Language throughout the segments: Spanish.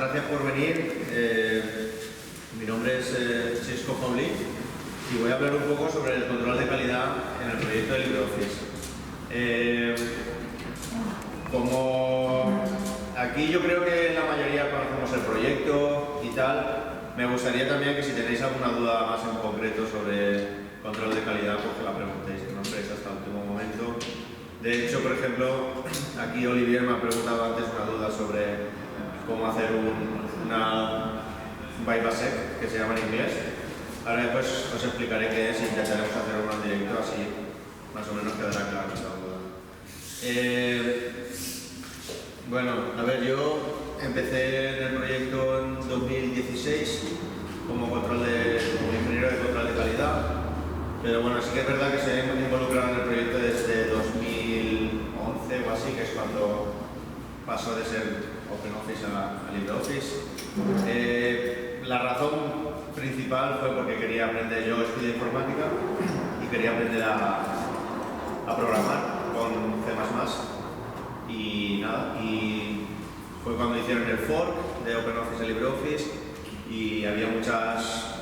gracias por venir. Mi nombre es Xisco Paulí y voy a hablar un poco sobre el control de calidad en el proyecto de LibreOffice. Como aquí yo creo que la mayoría conocemos el proyecto y tal, me gustaría también que si tenéis alguna duda más en concreto sobre control de calidad, pues que la preguntéis, que no esperéis hasta el último momento. De hecho, por ejemplo, aquí Olivier me ha preguntado antes una duda sobre cómo hacer un bypass sec, que se llama en inglés. Ahora después os explicaré qué es y intentaremos hacer uno en directo, así más o menos quedará claro esa duda. Bueno, a ver, yo empecé en el proyecto en 2016 como ingeniero de control de calidad, pero bueno, sí que es verdad que se ha involucrado en el proyecto desde 2011 o así, que es cuando pasó de ser OpenOffice a LibreOffice. La razón principal fue porque quería aprender, yo estudié informática y quería aprender a programar con C++. Y nada, y fue cuando hicieron el fork de OpenOffice a LibreOffice y había muchas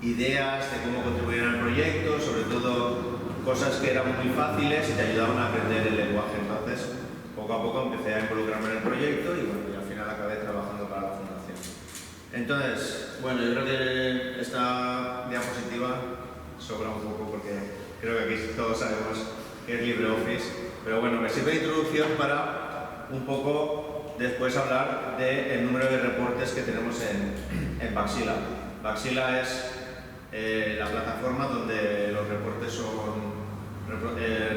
ideas de cómo contribuir al proyecto, sobre todo cosas que eran muy fáciles y te ayudaban a aprender el lenguaje. Entonces, poco a poco empecé a involucrarme en el proyecto y bueno, y al final acabé trabajando para la fundación. Entonces, bueno, yo creo que esta diapositiva sobra un poco porque creo que aquí todos sabemos qué es LibreOffice, pero bueno, me sirve de introducción para un poco después hablar del número de reportes que tenemos en Baxilla. Baxilla es la plataforma donde los reportes son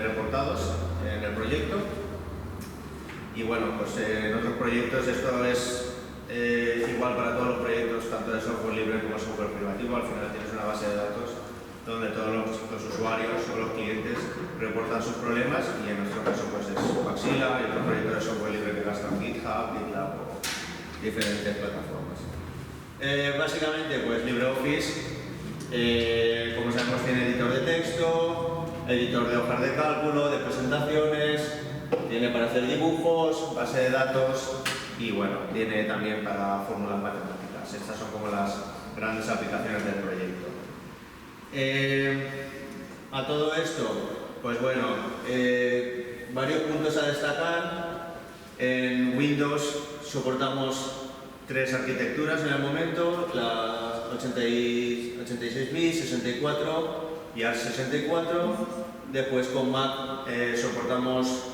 reportados en el proyecto. Y bueno, pues en otros proyectos esto es igual para todos los proyectos, tanto de software libre como software privativo. Al final tienes una base de datos donde todos los usuarios o los clientes reportan sus problemas y en nuestro caso pues es Baxilla y otros proyectos de software libre que gastan GitHub, GitLab o diferentes plataformas. Básicamente pues LibreOffice, como sabemos, tiene editor de texto, editor de hojas de cálculo, de presentaciones, tiene para hacer dibujos, base de datos y bueno, tiene también para fórmulas matemáticas. Estas son como las grandes aplicaciones del proyecto. A todo esto, pues bueno, varios puntos a destacar. En Windows soportamos 3 arquitecturas en el momento, la 86 bits, 64 y ARC64. Después con Mac soportamos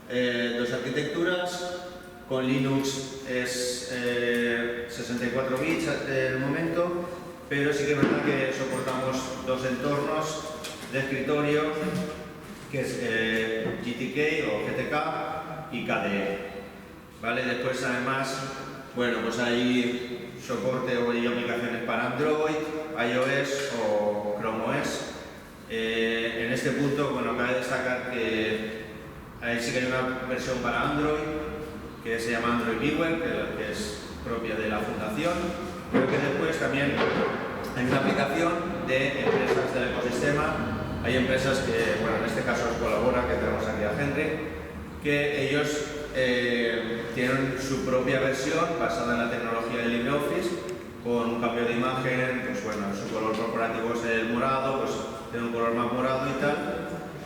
2 arquitecturas, con Linux es 64 bits en el momento, pero sí que es verdad que soportamos 2 entornos de escritorio, que es GTK o GTK y KDE. ¿Vale? Después además, bueno, pues hay soporte o hay aplicaciones para Android, iOS o Chrome OS. En este punto, bueno, cabe destacar que ahí sí que hay una versión para Android que se llama Android Viewer, que es propia de la fundación, pero que después también hay una aplicación de empresas del ecosistema. Hay empresas que, bueno, en este caso os colabora, que tenemos aquí a Henry, que ellos tienen su propia versión basada en la tecnología de LibreOffice, con un cambio de imagen, pues bueno, su color corporativo es el morado, pues tiene un color más morado y tal,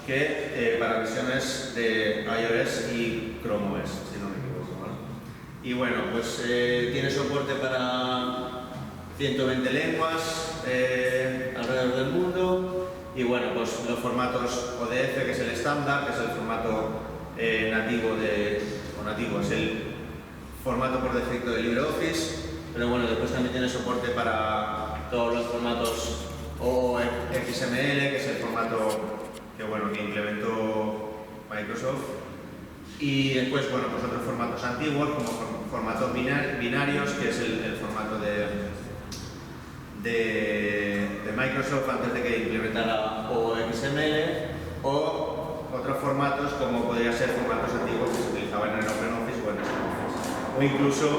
que para versiones de iOS y Chrome OS, si no me equivoco, ¿vale? Y bueno, pues tiene soporte para 120 lenguas alrededor del mundo y bueno, pues los formatos ODF, que es el estándar, que es el formato nativo, es el formato por defecto de LibreOffice, pero bueno, después también tiene soporte para todos los formatos o XML, que es el formato que implementó Microsoft, y después, bueno, pues otros formatos antiguos como formatos binarios, que es el formato de Microsoft antes de que implementara o XML, o otros formatos como podría ser formatos antiguos que se utilizaban en OpenOffice o en OpenOffice, o incluso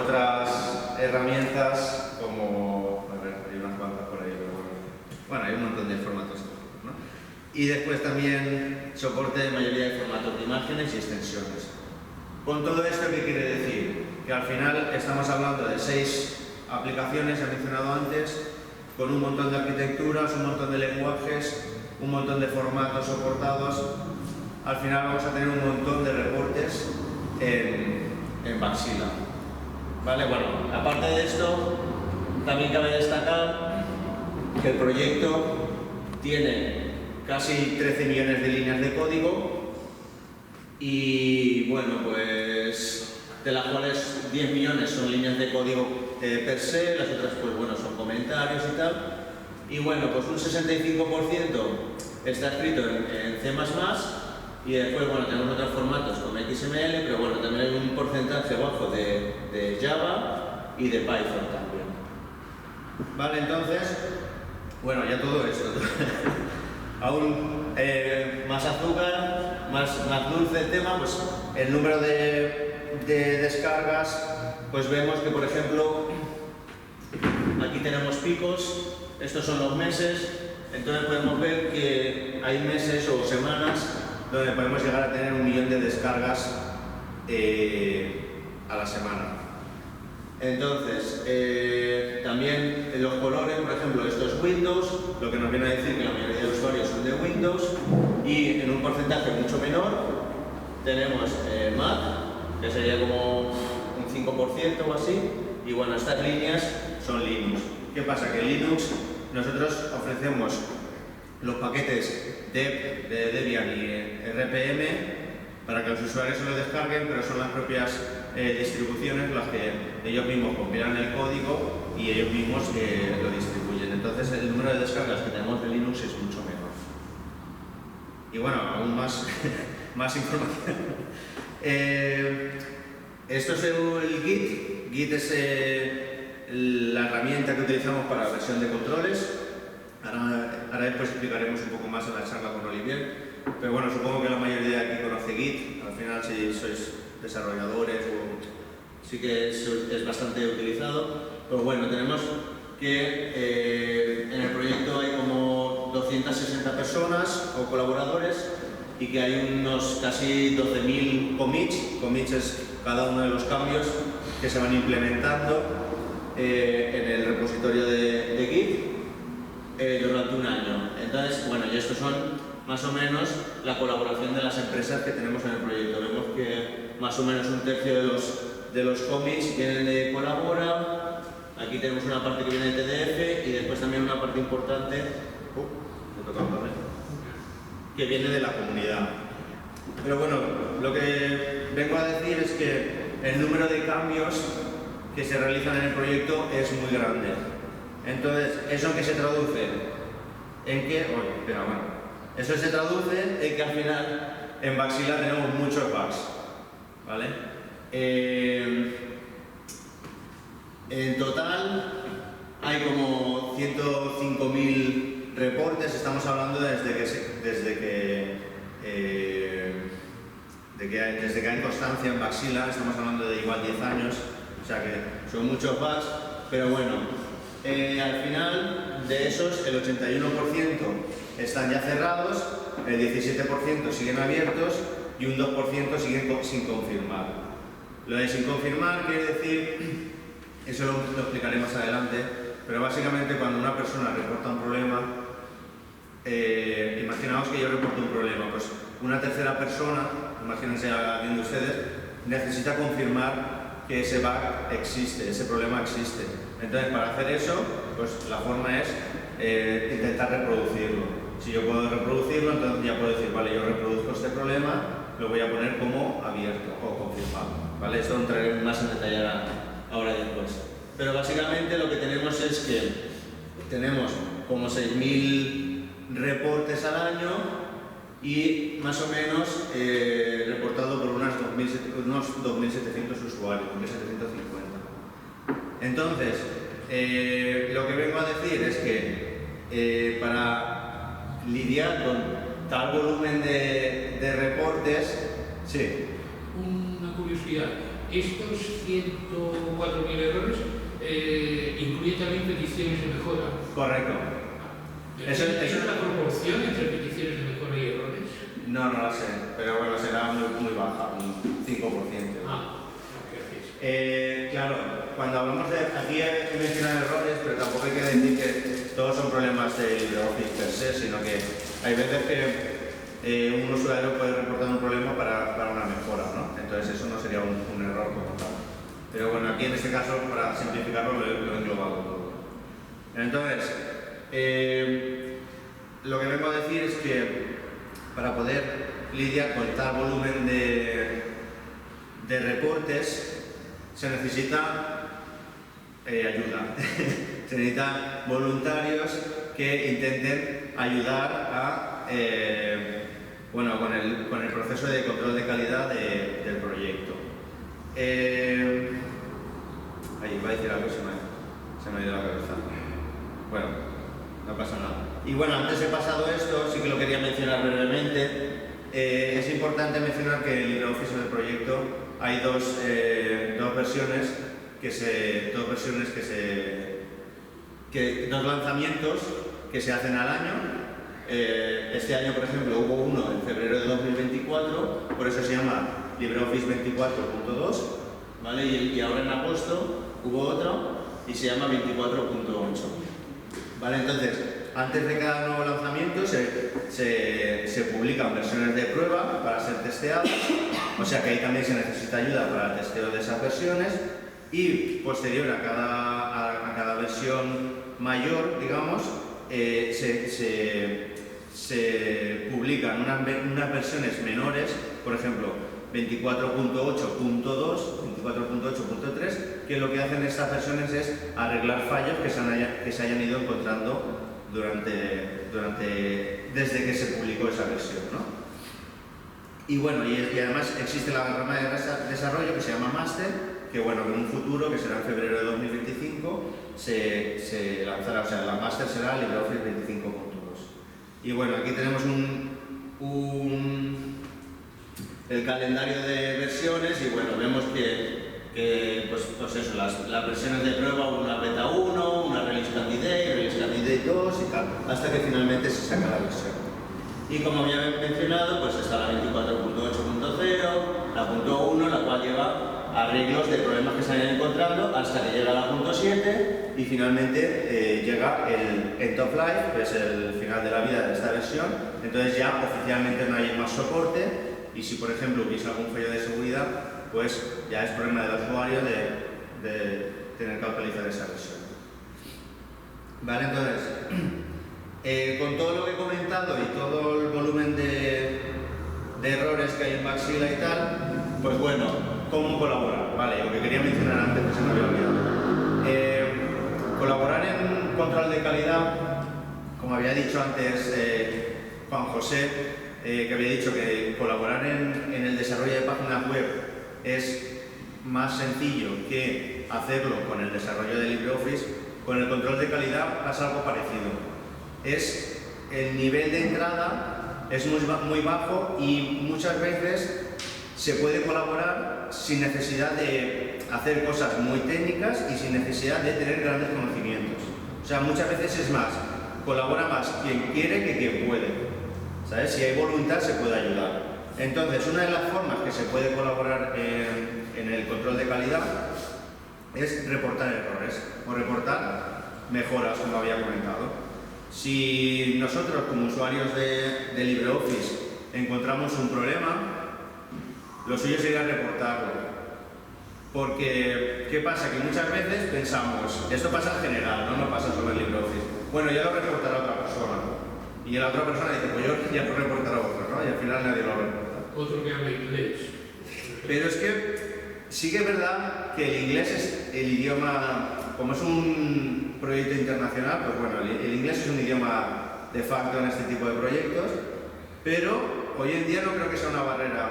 otras herramientas como, a ver, hay unas cuantas por ahí, pero bueno, hay un montón de formatos, ¿no? Y después también soporte de mayoría de formatos de imágenes y extensiones. Con todo esto, ¿qué quiere decir? que al final estamos hablando de 6 aplicaciones, he mencionado antes, con un montón de arquitecturas, un montón de lenguajes, un montón de formatos soportados. Al final vamos a tener un montón de reportes en Baxilla. ¿Vale? Bueno, aparte de esto, también cabe destacar que el proyecto tiene casi 13 millones de líneas de código y, bueno, pues de las cuales 10 millones son líneas de código per se, las otras, pues bueno, son comentarios y tal. Y bueno, pues un 65% está escrito en C++, y después, bueno, tenemos otros formatos como XML, pero bueno, también hay un porcentaje bajo de Java y de Python también. Vale, entonces, bueno, ya todo esto. Aún más azúcar, más dulce el tema, pues el número de descargas, pues vemos que, por ejemplo, aquí tenemos picos, estos son los meses, entonces podemos ver que hay meses o semanas donde podemos llegar a tener 1 millón de descargas a la semana. Entonces, también los colores, por ejemplo, esto es Windows, lo que nos viene a decir que la mayoría de usuarios son de Windows, y en un porcentaje mucho menor tenemos Mac, que sería como un 5% o así, y bueno, estas líneas son Linux. ¿Qué pasa? Que en Linux nosotros ofrecemos los paquetes de Debian y RPM para que los usuarios se lo descarguen, pero son las propias distribuciones las que ellos mismos compilan el código y ellos mismos lo distribuyen. Entonces el número de descargas que tenemos de Linux es mucho menor. Y bueno, aún más, más información. Esto es el Git. Git es la herramienta que utilizamos para la versión de controles. Ahora después explicaremos un poco más en la charla con Olivier. Pero bueno, supongo que la mayoría de aquí conoce Git. Al final, si sois desarrolladores, sí que es bastante utilizado. Pero bueno, tenemos que en el proyecto hay como 260 personas o colaboradores y que hay unos casi 12.000 commits. Commits es cada uno de los cambios que se van implementando en el repositorio de Git durante un año. Entonces, bueno, y estos son más o menos la colaboración de las empresas que tenemos en el proyecto. Vemos que más o menos un tercio de los commits vienen de Colabora. Aquí tenemos una parte que viene de TDF y después también una parte importante que viene de la comunidad. Pero bueno, lo que vengo a decir es que el número de cambios que se realizan en el proyecto es muy grande. Entonces, ¿eso en qué se traduce? En que, eso se traduce en que al final en Baxilla tenemos muchos bugs, ¿vale? En total hay como 105.000 reportes. Estamos hablando desde que hay constancia en Baxilla, estamos hablando de igual 10 años, o sea que son muchos bugs, pero bueno, al final de esos el 81% están ya cerrados, el 17% siguen abiertos y un 2% siguen sin confirmar. Lo de sin confirmar quiere decir, eso lo explicaré más adelante, pero básicamente cuando una persona reporta un problema, imaginaos que yo reporto un problema, pues una tercera persona, imagínense viendo ustedes, necesita confirmar que ese bug existe, ese problema existe. Entonces, para hacer eso, pues la forma es intentar reproducirlo. Si yo puedo reproducirlo, entonces ya puedo decir, vale, yo reproduzco este problema, lo voy a poner como abierto o confirmado. ¿Vale? Esto entraré más en detalle ahora y después. Pero básicamente lo que tenemos es que tenemos como 6.000 reportes al año y más o menos reportado por unos 2.700 usuarios, 2.750. Entonces, lo que vengo a decir es que para lidiar con tal volumen de reportes, sí. Una curiosidad, estos 104.000 errores incluyen también peticiones de mejora. Correcto. ¿Eso es la proporción entre peticiones de mejora y errores? No la sé, pero bueno, será muy baja, un 5%. Gracias. Claro, cuando hablamos de... Aquí he mencionado errores, pero tampoco hay que decir que todos son problemas de LibreOffice per se, sino que hay veces que un usuario puede reportar un problema para una mejora, ¿no? Entonces eso no sería un error como tal. Pero bueno, aquí en este caso, para simplificarlo, lo he englobado todo. Entonces, lo que vengo a decir es que para poder lidiar con tal volumen de reportes se necesita ayuda. Se necesitan voluntarios que intenten ayudar a, bueno, con el proceso de control de calidad del proyecto. Ahí iba a decir algo, se me ha ido la cabeza. Bueno, no pasa nada. Y bueno, antes he pasado esto, sí que lo quería mencionar brevemente. Es importante mencionar que en LibreOffice en el proyecto hay dos versiones dos lanzamientos que se hacen al año. Este año, por ejemplo, hubo uno en febrero de 2024, por eso se llama LibreOffice 24.2, ¿vale? Y ahora en agosto hubo otro y se llama 24.8. ¿Vale? Entonces, antes de cada nuevo lanzamiento se publican versiones de prueba para ser testeadas, o sea que ahí también se necesita ayuda para el testeo de esas versiones, y posterior a cada versión mayor, digamos, se publican unas versiones menores, por ejemplo 24.8.2, 24.8.3, que lo que hacen estas versiones es arreglar fallos que se hayan ido encontrando desde que se publicó esa versión, ¿no? Y bueno, y además existe la rama de desarrollo que se llama Master, que bueno, en un futuro, que será en febrero de 2025, se lanzará, o sea, la Master será LibreOffice 25.2. Y bueno, aquí tenemos el calendario de versiones y bueno, vemos que pues eso, las versiones de prueba, una beta 1, una release candidate 2 y tal, hasta que finalmente se saca la versión. Y como había mencionado, pues está la 24.8.0, la .1, la cual lleva arreglos de problemas que se hayan encontrado hasta que llega la .7 y finalmente llega el End of Life, que es el final de la vida de esta versión. Entonces ya oficialmente no hay más soporte y si por ejemplo hubiese algún fallo de seguridad, pues ya es problema del usuario de tener que actualizar esa versión. Vale, entonces, con todo lo que he comentado y todo el volumen de errores que hay en Baxilla y tal, pues bueno, ¿cómo colaborar? Vale, lo que quería mencionar antes que se me había olvidado. Colaborar en control de calidad, como había dicho antes Juan José, que había dicho que colaborar en el desarrollo de páginas web es más sencillo que hacerlo con el desarrollo de LibreOffice. Con el control de calidad pasa algo parecido. El nivel de entrada es muy bajo y muchas veces se puede colaborar sin necesidad de hacer cosas muy técnicas y sin necesidad de tener grandes conocimientos. O sea, muchas veces colabora más quien quiere que quien puede. ¿Sabes? Si hay voluntad se puede ayudar. Entonces, una de las formas que se puede colaborar en el control de calidad es reportar errores o reportar mejoras, como había comentado. Si nosotros, como usuarios de LibreOffice, encontramos un problema, lo suyo sería reportarlo. Porque, ¿qué pasa? Que muchas veces pensamos, esto pasa en general, no pasa solo en LibreOffice. Bueno, ya lo reportará otra persona. Y la otra persona dice, pues yo ya puedo reportar a otro, ¿no? Y al final nadie lo reporta. Otro que habla inglés. Pero es que sí que es verdad que el inglés es el idioma, como es un proyecto internacional, pues bueno, el inglés es un idioma de facto en este tipo de proyectos, pero hoy en día no creo que sea una barrera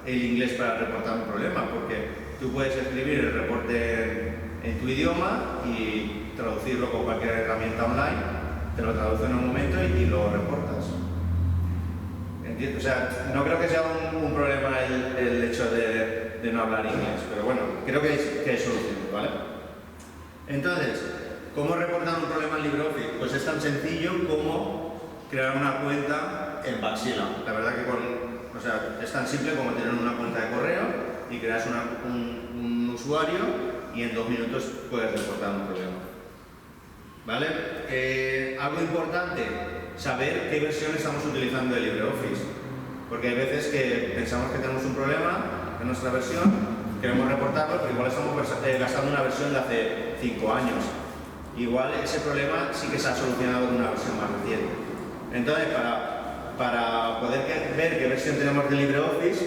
el inglés para reportar un problema, porque tú puedes escribir el reporte en tu idioma y traducirlo con cualquier herramienta online, te lo traduce en un momento y lo reportas. ¿Entiendes? O sea, no creo que sea un problema el hecho de no hablar inglés, pero bueno, creo que hay soluciones, ¿vale? Entonces, ¿cómo reportar un problema en LibreOffice? Pues es tan sencillo como crear una cuenta en Baxilla. La verdad que es tan simple como tener una cuenta de correo y creas un usuario y en 2 minutos puedes reportar un problema. ¿Vale? Algo importante, saber qué versión estamos utilizando de LibreOffice. Porque hay veces que pensamos que tenemos un problema en nuestra versión, queremos reportarlo, pero igual estamos gastando una versión de hace 5 años. Igual ese problema sí que se ha solucionado con una versión más reciente. Entonces, para poder ver qué versión tenemos de LibreOffice,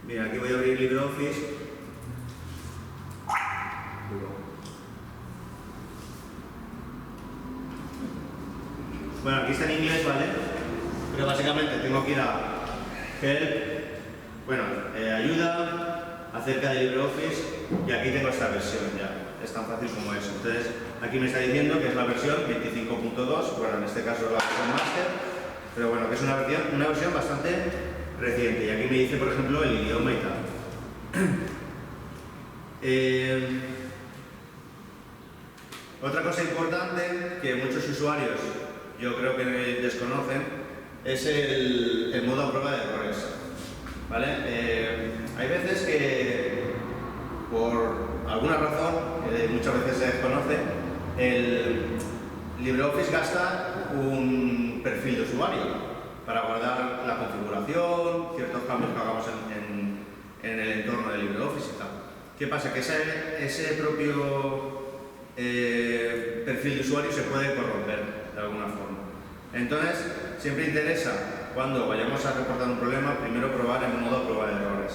mira, aquí voy a abrir LibreOffice. Bueno, aquí está en inglés, ¿vale? Pero básicamente tengo aquí la help, bueno, ayuda acerca de LibreOffice, y aquí tengo esta versión ya. Es tan fácil como eso. Entonces, aquí me está diciendo que es la versión 25.2, bueno, en este caso es la versión master, pero bueno, que es una versión bastante reciente. Y aquí me dice, por ejemplo, el idioma y tal. Otra cosa importante que muchos usuarios yo creo que desconocen es el modo a prueba de errores. ¿Vale? Hay veces que por alguna razón, muchas veces se desconoce, el LibreOffice gasta un perfil de usuario para guardar la configuración, ciertos cambios que hagamos en el entorno de LibreOffice y tal. ¿Qué pasa? Que ese propio perfil de usuario se puede corromper de alguna forma. Entonces, siempre interesa, cuando vayamos a reportar un problema, primero probar el modo a prueba de errores.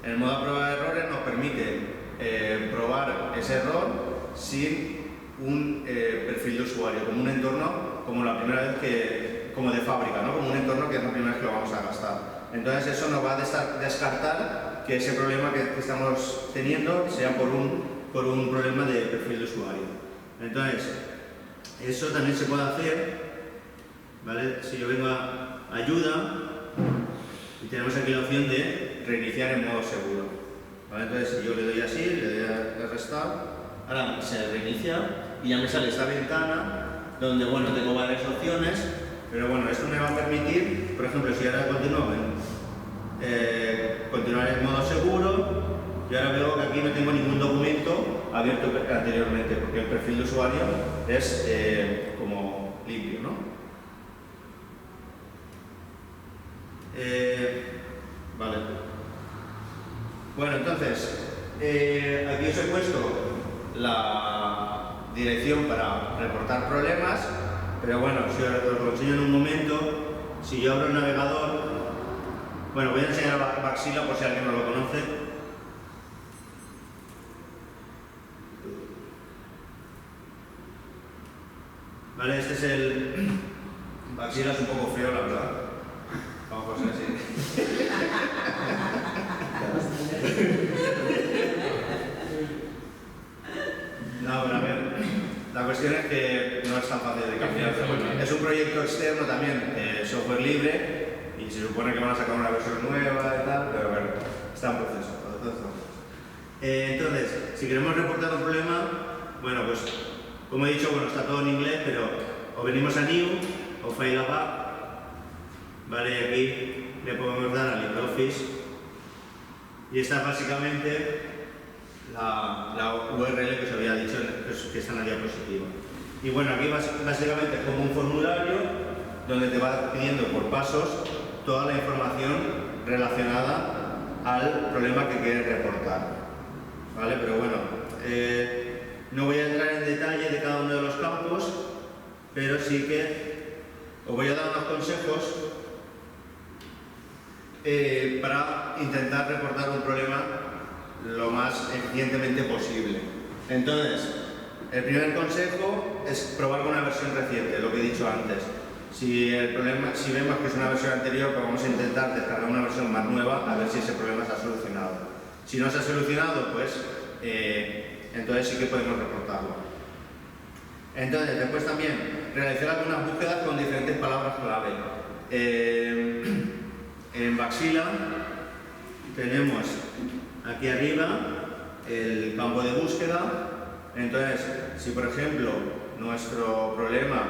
En el modo a prueba de errores nos permite probar ese error sin un perfil de usuario, como un entorno, como la primera vez como de fábrica, ¿no? Como un entorno que es la primera vez que lo vamos a gastar. Entonces eso nos va a descartar que ese problema que estamos teniendo sea por un problema de perfil de usuario. Entonces, eso también se puede hacer, ¿vale? Si yo vengo a ayuda y tenemos aquí la opción de reiniciar en modo seguro. ¿Vale? Entonces, si yo le doy así, le doy a restart, ahora se reinicia y ya me sale esta ventana donde, bueno, tengo varias opciones, pero bueno, esto me va a permitir, por ejemplo, si ahora continúo continuar en modo seguro, y ahora veo que aquí no tengo ningún documento abierto anteriormente, porque el perfil de usuario es como limpio, ¿no? Vale. Bueno, entonces, aquí os he puesto la dirección para reportar problemas, pero bueno, si os lo enseño en un momento, si yo abro el navegador, bueno, voy a enseñar Baxilla por si alguien no lo conoce. Vale, este es el... Baxilla es un poco feo, la verdad. Vamos a ver si... No, pero a ver, la cuestión es que no es tan fácil de cambiar. Es un proyecto externo también, software libre, y se supone que van a sacar una versión nueva y tal, pero bueno, está en proceso. Entonces, si queremos reportar un problema, bueno, pues como he dicho, bueno, está todo en inglés, pero o venimos a New o File Up, vale, y aquí le podemos dar a LibreOffice, y esta es básicamente la URL que os había dicho que está en la diapositiva. Y bueno, aquí básicamente es como un formulario donde te va pidiendo por pasos toda la información relacionada al problema que quieres reportar. ¿Vale? Pero bueno, no voy a entrar en detalle de cada uno de los campos, pero sí que os voy a dar unos consejos para intentar reportar un problema lo más eficientemente posible. Entonces, el primer consejo es probar con una versión reciente, lo que he dicho antes. Si vemos que es una versión anterior, pues vamos a intentar descargar una versión más nueva a ver si ese problema se ha solucionado. Si no se ha solucionado, pues entonces sí que podemos reportarlo. Entonces, después también realizar algunas búsquedas con diferentes palabras clave. En Baxilla tenemos aquí arriba el campo de búsqueda. Entonces, si por ejemplo nuestro problema,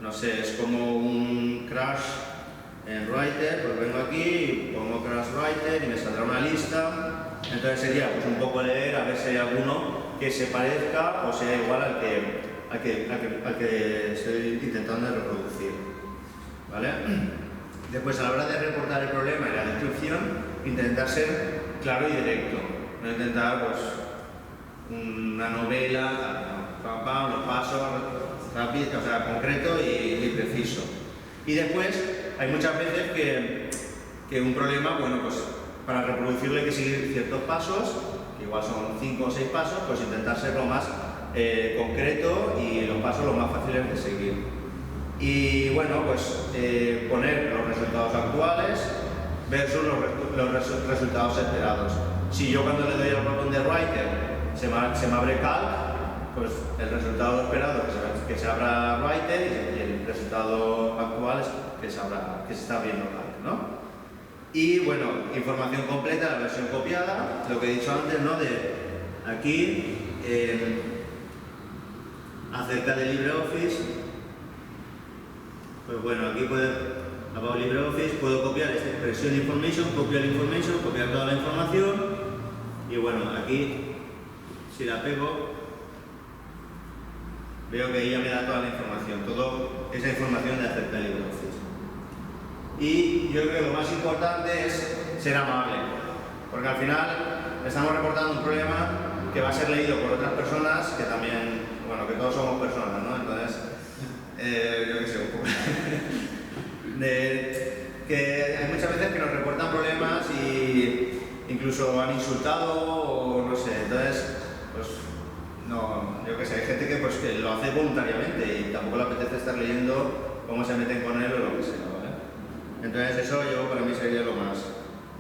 no sé, es como un crash en Writer, pues vengo aquí, pongo crash Writer y me saldrá una lista Entonces sería pues un poco leer a ver si hay alguno que se parezca o sea igual al que estoy intentando reproducir, ¿vale? Después, a la hora de reportar el problema y la descripción, intentar ser claro y directo, no intentar pues una novela, los pasos rápido, o sea, concreto y preciso. Y después hay muchas veces que un problema, bueno, pues para reproducirlo hay que seguir ciertos pasos, que igual son 5 o 6 pasos, pues intentar ser lo más concreto y los pasos lo más fáciles de seguir. Y bueno, pues poner los resultados actuales versus los resultados esperados. Si yo cuando le doy al botón de Writer se me abre Calc, pues el resultado esperado que se abra Writer y el resultado actual es que se está abriendo Calc, ¿no? Y bueno, información completa, la versión copiada, lo que he dicho antes, ¿no? De aquí, acerca de LibreOffice, pues bueno, aquí about LibreOffice, puedo copiar esta expresión information, copiar toda la información, y bueno, aquí, si la pego, veo que ella me da toda la información, toda esa información de acerca de LibreOffice. Y yo creo que lo más importante es ser amable, porque al final estamos reportando un problema que va a ser leído por otras personas que también, bueno, que todos somos personas, ¿no? Entonces, yo qué sé, un poco. Que hay muchas veces que nos reportan problemas y incluso han insultado o no sé, entonces, pues, no, yo qué sé, hay gente que, pues, que lo hace voluntariamente y tampoco le apetece estar leyendo cómo se meten con él o lo que sea, ¿vale? Entonces eso para mí sería lo más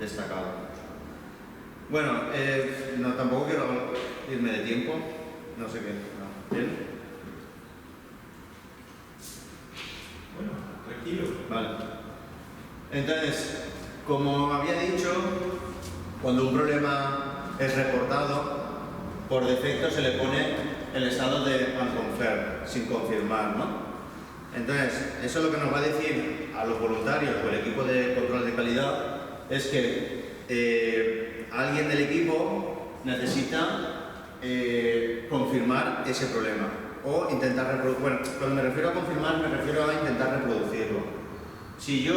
destacado. Bueno, no, tampoco quiero irme de tiempo, no sé qué. No. ¿Bien? Bueno, tranquilo. Vale. Entonces, como había dicho, cuando un problema es reportado, por defecto se le pone el estado de unconfirmed, sin confirmar, ¿no? Entonces, eso lo que nos va a decir a los voluntarios o el equipo de control de calidad es que alguien del equipo necesita confirmar ese problema o intentar reproducirlo. Bueno, cuando me refiero a confirmar, me refiero a intentar reproducirlo. Si yo,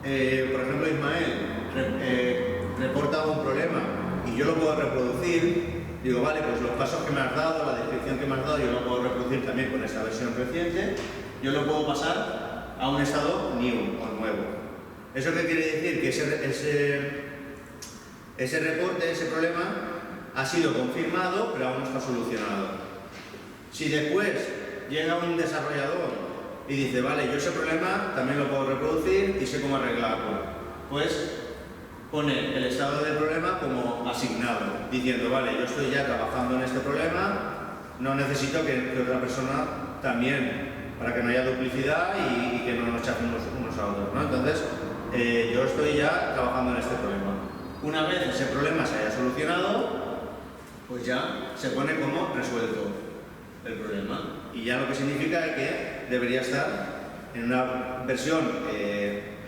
por ejemplo, Ismael, reporta un problema y yo lo puedo reproducir, digo, vale, pues los pasos que me has dado, la descripción que me has dado, yo lo puedo reproducir también con esta versión reciente, yo lo puedo pasar a un estado new o nuevo. ¿Eso qué quiere decir? Que ese reporte, ese problema, ha sido confirmado, pero aún no está solucionado. Si después llega un desarrollador y dice, vale, yo ese problema también lo puedo reproducir y sé cómo arreglarlo, pues pone el estado del problema como asignado, diciendo, vale, yo estoy ya trabajando en este problema, no necesito que otra persona también, para que no haya duplicidad y que no nos chafen unos a otros, ¿no? Entonces, yo estoy ya trabajando en este problema. Una vez ese problema se haya solucionado, pues ya se pone como resuelto el problema. Y ya lo que significa es que debería estar en una versión,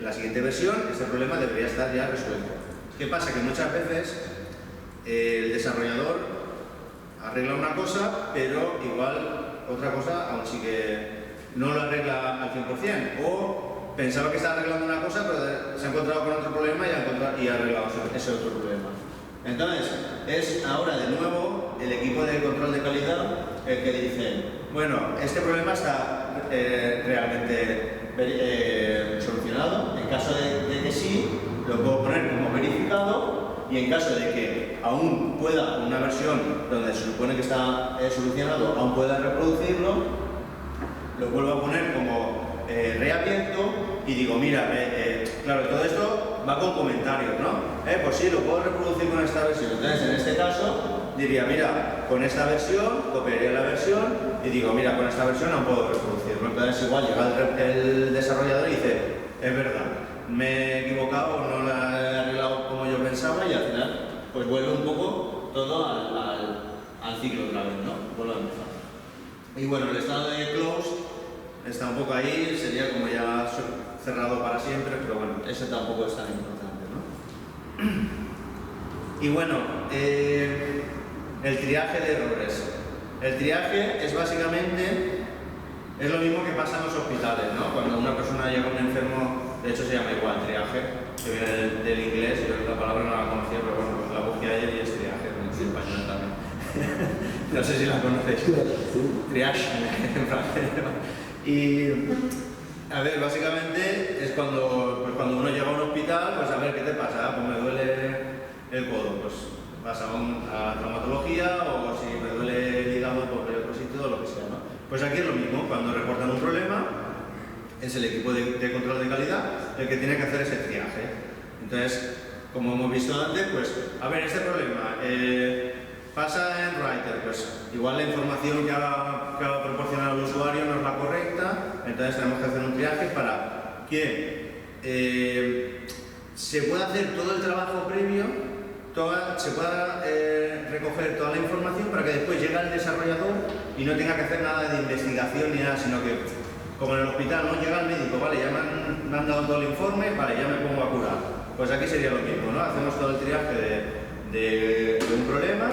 la siguiente versión, este problema debería estar ya resuelto. ¿Qué pasa? Que muchas veces el desarrollador arregla una cosa, pero igual otra cosa aún sí que no lo arregla al 100%, o pensaba que estaba arreglando una cosa, pero se ha encontrado con otro problema y ha arreglado ese otro problema. Entonces, es ahora de nuevo el equipo de control de calidad el que dice, bueno, este problema está realmente solucionado. En caso de que sí, lo puedo poner como verificado, y en caso de que aún pueda, una versión donde se supone que está solucionado, aún pueda reproducirlo, lo vuelvo a poner como reabierto y digo, mira, claro, todo esto va con comentarios, ¿no? Pues sí, lo puedo reproducir con esta versión. Entonces, en este caso, diría, mira, con esta versión, copiaría la versión y digo, mira, con esta versión no puedo reproducirlo. Entonces, igual llega el desarrollador y dice, es verdad, me he equivocado, no la he arreglado como yo pensaba, y al final, pues vuelve un poco todo al ciclo otra vez, ¿no? Vuelve a empezar. Y bueno, el estado de close está un poco ahí, sería como ya cerrado para siempre, pero bueno, ese tampoco es tan importante, ¿no? Y bueno, el triaje de errores. El triaje es básicamente, es lo mismo que pasa en los hospitales, ¿no? Cuando una persona llega un enfermo, de hecho se llama igual triaje, que viene del inglés, yo la palabra no la conocía, pero bueno, la busqué ayer y es triaje, en español también. No sé si la conocéis. Triage, en francés. Y, a ver, básicamente es cuando uno llega a un hospital, pues a ver, ¿qué te pasa? Pues me duele el codo, pues vas a traumatología, o si me duele el hígado, pues veo otro sitio, o lo que sea, ¿no? Pues aquí es lo mismo, cuando reportan un problema, es el equipo de control de calidad el que tiene que hacer ese triaje. Entonces, como hemos visto antes, pues, a ver, este problema pasa en Writer, pues igual la información que ha proporcionado el usuario no es la correcta, entonces tenemos que hacer un triaje para que se pueda hacer todo el trabajo previo, se pueda recoger toda la información para que después llegue al desarrollador y no tenga que hacer nada de investigación ni nada, sino que, como en el hospital, no llega el médico, vale, ya me han dado todo el informe, vale, ya me pongo a curar. Pues aquí sería lo mismo, ¿no? Hacemos todo el triaje de un problema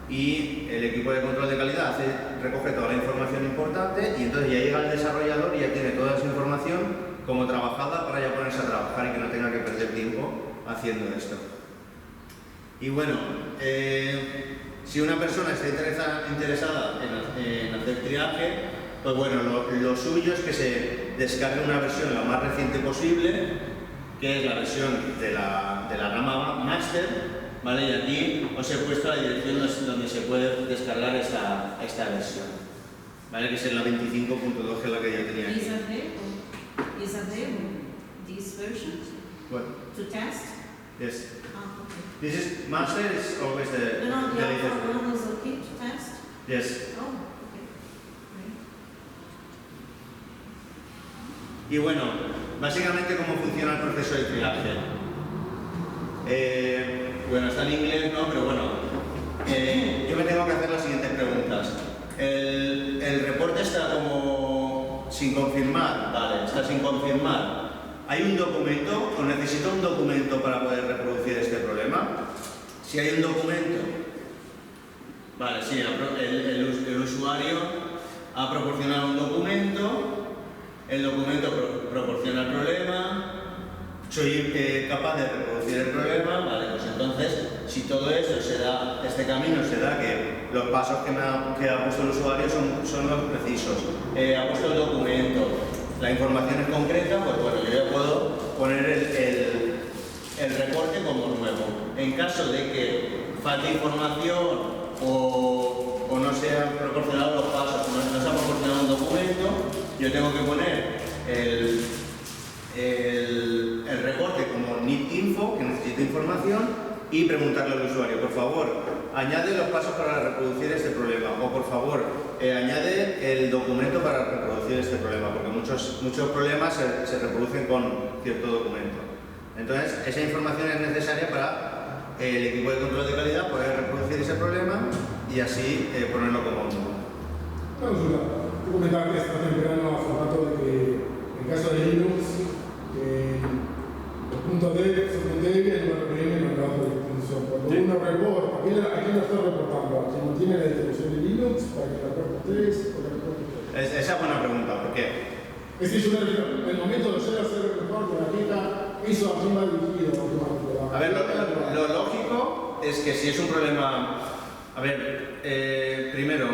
y el equipo de control de calidad recoge toda la información importante y entonces ya llega el desarrollador y ya tiene toda esa información como trabajada para ya ponerse a trabajar y que no tenga que perder tiempo haciendo esto. Y bueno, si una persona está interesada en hacer triaje, pues bueno, lo suyo es que se descargue una versión lo más reciente posible, que es la versión de la gama Master, ¿vale? Y aquí os he puesto la dirección donde se puede descargar esta versión, ¿vale? Que es la 25.2, que es la que yo tenía aquí. Is available these versions What? to test? Yes. Oh, okay. This is Master is always the No, the latest. other one is okay to test? Yes. Oh, okay. Great. Y bueno, básicamente cómo funciona el proceso de triaje. Bueno, está en inglés, ¿no? Pero bueno, yo me tengo que hacer las siguientes preguntas. El reporte está como sin confirmar, vale, está sin confirmar. ¿Hay un documento o necesito un documento para poder reproducir este problema? Si hay un documento, vale, sí, el usuario ha proporcionado un documento, el documento proporciona el problema, soy capaz de reproducir el problema, vale, pues entonces, si todo esto se da, este camino se da, que los pasos que ha puesto el usuario son los precisos, ha puesto el documento, la información es concreta, pues bueno, yo ya puedo poner el reporte como nuevo. En caso de que falte información o no se han proporcionado los pasos, no se ha proporcionado un documento, yo tengo que poner el reporte como need info, que necesito información, y preguntarle al usuario, por favor, añade los pasos para reproducir este problema, o por favor, añade el documento para reproducir este problema, porque muchos problemas se reproducen con cierto documento. Entonces, esa información es necesaria para el equipo de control de calidad poder reproducir ese problema y así ponerlo como nuevo. Clausura, tú comentaste esta temprano hace rato de que en caso de Linux, los puntos D son débiles y no vienen en la otra distribución. Cuando uno reporta, ¿a quién lo está reportando? ¿A quien no tiene la distribución de Linux? ¿Para que la reporte ustedes? ¿O la reporte ustedes? Esa es buena pregunta, ¿por qué? Es decir, yo me refiero, en el momento de hacer el reporte, la queja, eso a quién va dirigido automático. A ver, lo lógico es que si es un problema... A ver, primero,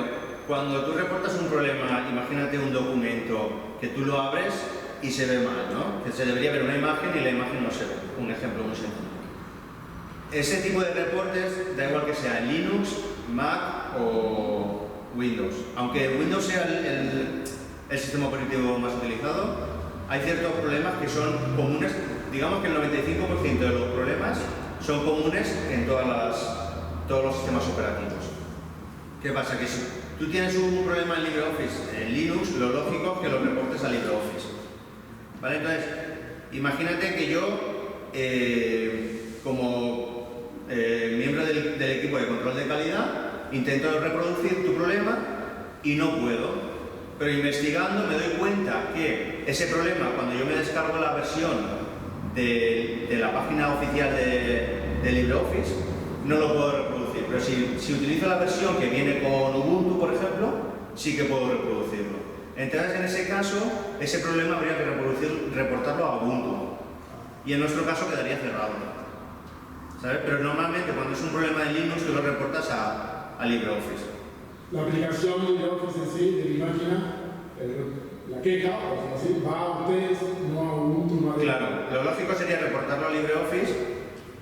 cuando tú reportas un problema, imagínate un documento que tú lo abres y se ve mal, ¿no? Que se debería ver una imagen y la imagen no se ve. Un ejemplo muy sencillo. Ese tipo de reportes, da igual que sea en Linux, Mac o Windows. Aunque Windows sea el sistema operativo más utilizado, hay ciertos problemas que son comunes. Digamos que el 95% de los problemas son comunes en todos los sistemas operativos. ¿Qué pasa? Que si tú tienes un problema en LibreOffice, en Linux, lo lógico es que lo reportes a LibreOffice. ¿Vale? Entonces, imagínate que yo, como miembro del equipo de control de calidad, intento reproducir tu problema y no puedo. Pero investigando me doy cuenta que ese problema, cuando yo me descargo la versión de la página oficial de LibreOffice, no lo puedo reproducir. Pero si utilizo la versión que viene con Ubuntu, por ejemplo, sí que puedo reproducirlo. Entonces, en ese caso, ese problema habría que reportarlo a Ubuntu. Y en nuestro caso quedaría cerrado. ¿Sabes? Pero normalmente cuando es un problema de Linux, tú lo reportas a LibreOffice. La aplicación LibreOffice en sí, de mi máquina, la queja, o sea, va a ustedes, no a Ubuntu, no a... Claro, lo lógico sería reportarlo a LibreOffice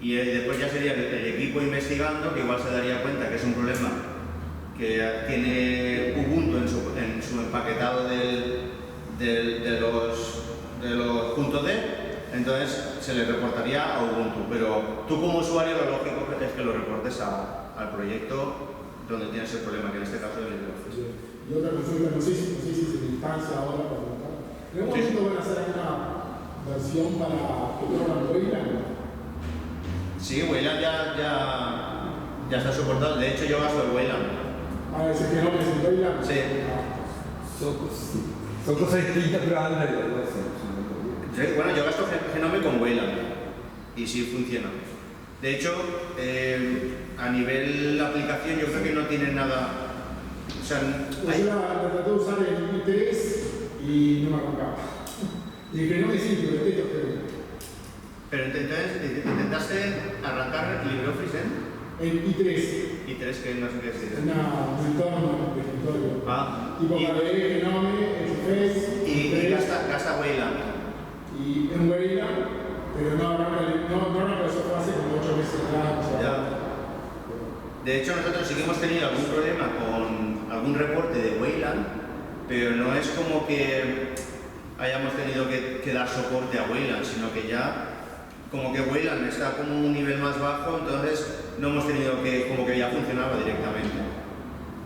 y después ya sería el equipo investigando, que igual se daría cuenta que es un problema que tiene Ubuntu en su empaquetado de los puntos D, entonces se le reportaría a Ubuntu, pero tú como usuario lo lógico es que lo reportes al proyecto donde tienes el problema, que en este caso es LibreOffice. Y otra consulta, no sé si se instancia ahora para preguntar. ¿En algún momento van a hacer alguna versión para que corran Wayland? Sí, Wayland ya está soportado, de hecho yo gasto el Wayland. Ah, ese que no es el Wayland. Sí. Son cosas distintas, pero andan y lo hacen. Bueno, yo gasto Genome con Wayland y sí funciona. De hecho, a nivel aplicación yo creo que no tiene nada. O sea, Pues yo la traté de usar en i3 y no me arrancaba. Y dije, no me sirve, pero esto pero entonces intentaste arrancar LibreOffice en i3, y tres que no sé qué es. un entorno de escritorio. Ah, Tipo KDE, Genome, XFS, y gasta Wayland. y en Wayland, pero no arranca eso fue hace como 8 meses atrás. O sea, Ya. De hecho, nosotros sí que hemos tenido algún problema con algún reporte de Wayland, pero no es como que hayamos tenido que dar soporte a Wayland, sino que ya como que Wayland está como un nivel más bajo, entonces no hemos tenido como que ya funcionaba directamente.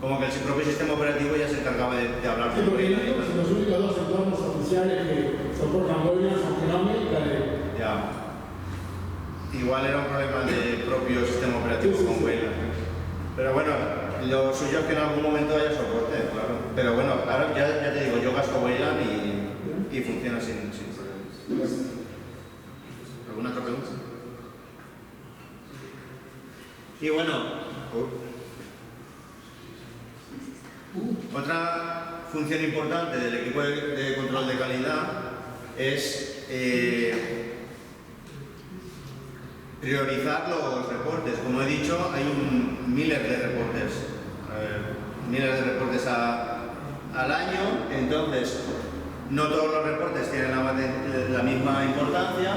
Como que el propio sistema operativo ya se encargaba de hablar sí, con porque Wayland. los únicos dos entornos oficiales que soportan Wayland son Genome y KDE. Ya. Igual era un problema del propio sistema operativo Sí, sí, con sí. Wayland. Pero bueno, lo suyo es que en algún momento haya soporte, claro. Pero bueno, ahora ya te digo, yo gasto Wayland y funciona sin problemas. ¿Alguna otra pregunta? Y bueno, otra función importante del equipo de control de calidad es priorizar los reportes. Como he dicho, hay miles de reportes al año, entonces no todos los reportes tienen la misma importancia,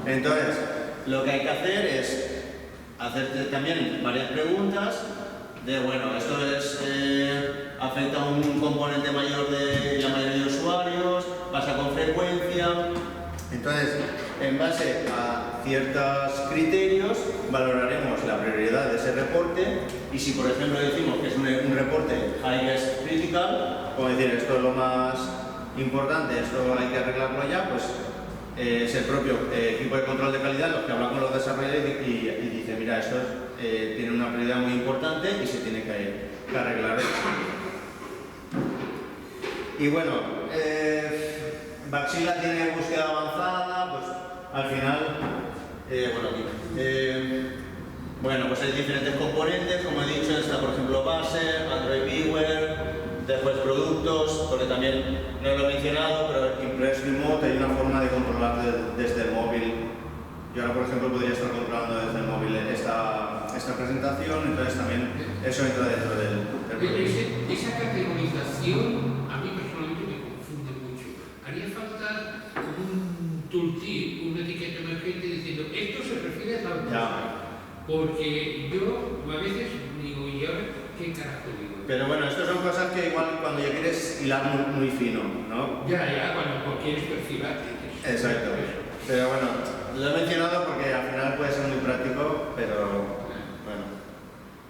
entonces lo que hay que hacer es hacerte también varias preguntas de, bueno, esto afecta a un componente mayor de la mayoría de usuarios, pasa con frecuencia. Entonces, en base a ciertos criterios, valoraremos la prioridad de ese reporte y si, por ejemplo, decimos que es un reporte highest critical, como decir, esto es lo más importante, esto hay que arreglarlo ya, pues es el propio equipo de control de calidad los que hablan con los desarrolladores y dice, mira, esto tiene una prioridad muy importante y se tiene que arreglar. Y bueno, Bacilla tiene búsqueda avanzada, pues al final, bueno, pues hay diferentes componentes, como he dicho, está por ejemplo base, Android Viewer, después productos, porque también no lo he mencionado, pero Impress Remote hay una forma de controlar desde el móvil. Yo ahora, por ejemplo, podría estar controlando desde el móvil esta presentación, entonces también eso entra dentro del proyecto. Esa categorización a mí personalmente me confunde mucho. Haría falta un tooltip, una etiqueta emergente diciendo esto se refiere a tal cosa. Porque yo a veces digo, ¿y ahora qué carajo digo? Pero bueno, estas son cosas que igual cuando ya quieres hilar muy fino, ¿no? Ya, cuando quieres perfilarte. Exacto. Pero bueno, lo he mencionado porque al final puede ser muy práctico, pero bueno.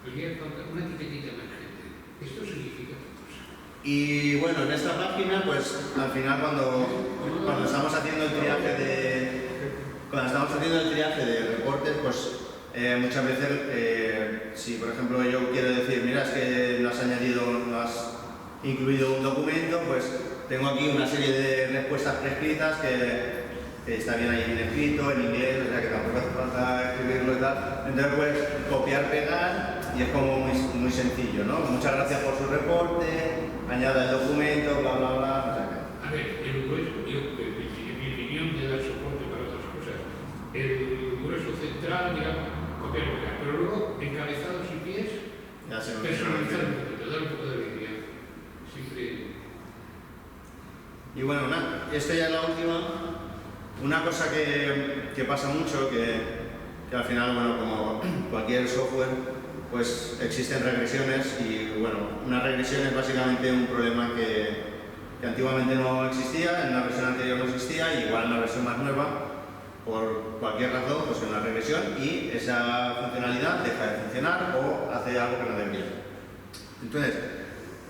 Haría falta una etiquetita emergente. Esto significa otra cosa. Y bueno, en esta página, pues al final cuando estamos haciendo el triaje de reportes, pues muchas veces, si por ejemplo yo quiero decir, mira, es que no has incluido un documento, pues tengo aquí una serie de respuestas prescritas que está bien ahí bien escrito, en inglés, o sea que tampoco hace falta escribirlo y tal. Entonces puedes copiar, pegar y es como muy sencillo, ¿no? Muchas gracias por su reporte, añada el documento, bla, bla, bla, o sea que... A ver, el grueso, en mi opinión, de dar soporte para otras cosas, el grueso central, digamos, copiar, pegar, pero luego encabezados y pies, Ya se personalizar un poquito, dar un poco de alegría. Siempre. Y bueno, esto ya es la última. Una cosa que pasa mucho, que al final, bueno, como cualquier software, pues existen regresiones y bueno, una regresión es básicamente un problema que antiguamente no existía, en la versión anterior no existía, y igual en la versión más nueva, por cualquier razón, pues es una regresión y esa funcionalidad deja de funcionar o hace algo que no debería. Entonces,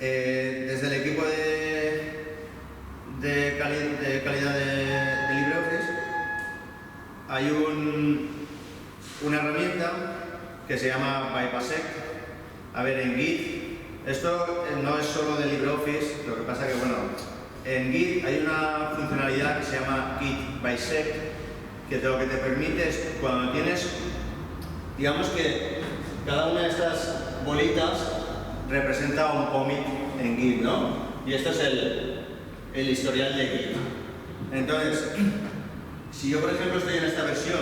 desde el equipo de calidad de LibreOffice hay una herramienta que se llama Bypassec. A ver, en Git, esto no es solo de LibreOffice, lo que pasa que, bueno, en Git hay una funcionalidad que se llama Git Bisect, que lo que te permite es, cuando tienes, digamos que cada una de estas bolitas representa un commit en Git, ¿no? Y esto es el historial de Git. Entonces, si yo por ejemplo estoy en esta versión,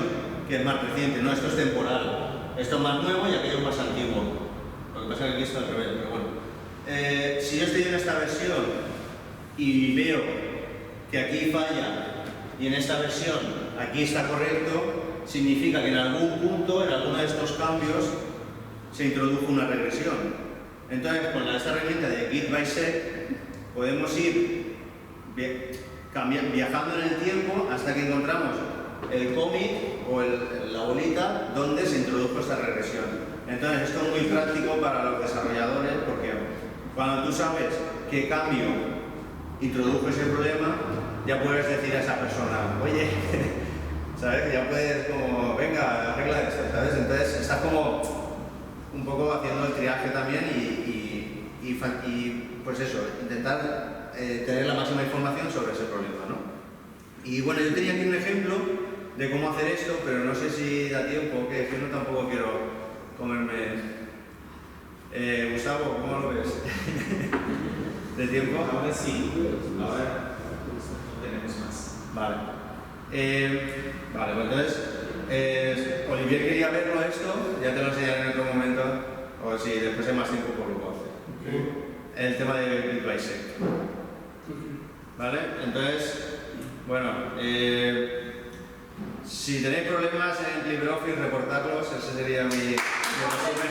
que es más reciente, no, esto es temporal, esto es más nuevo y aquello es más antiguo. Lo que pasa es que aquí está al revés, pero bueno. Si yo estoy en esta versión y veo que aquí falla y en esta versión aquí está correcto, significa que en algún punto, en alguno de estos cambios, se introdujo una regresión. Entonces, con esta herramienta de Git Bisect podemos ir viajando en el tiempo hasta que encontramos el commit o la bolita donde se introdujo esta regresión. Entonces, esto es muy práctico para los desarrolladores porque cuando tú sabes qué cambio introdujo ese problema, ya puedes decir a esa persona, oye, ¿sabes? Ya puedes como, venga, arregla esto, ¿sabes? Entonces, estás como un poco haciendo el triaje también y pues eso, intentar tener la máxima información sobre ese problema, ¿no? Y bueno, yo tenía aquí un ejemplo de cómo hacer esto, pero no sé si da tiempo, que yo no tampoco quiero comerme... Gustavo, ¿cómo lo ves? ¿De tiempo? Ahora sí, ahora no tenemos más. Vale. Vale, pues entonces, Olivier quería verlo esto, ya te lo enseñaré en otro momento, o si después hay más tiempo, pues lo puedo hacer. Ok. El tema de Git Bisect. ¿Vale? Entonces, bueno, si tenéis problemas en LibreOffice, reportarlos, ese sería mi resumen.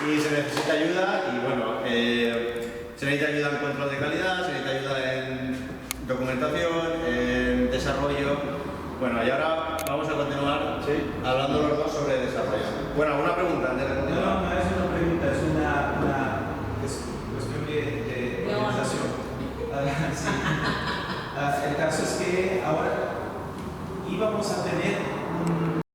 Y se necesita ayuda, y bueno, se necesita ayuda en control de calidad, se necesita ayuda en documentación, en desarrollo. Bueno, y ahora vamos a continuar hablando los dos sobre desarrollo. Bueno, ¿alguna pregunta antes de continuar? No, no es una pregunta, es una cuestión de organización. Sí. El caso es que ahora íbamos a tener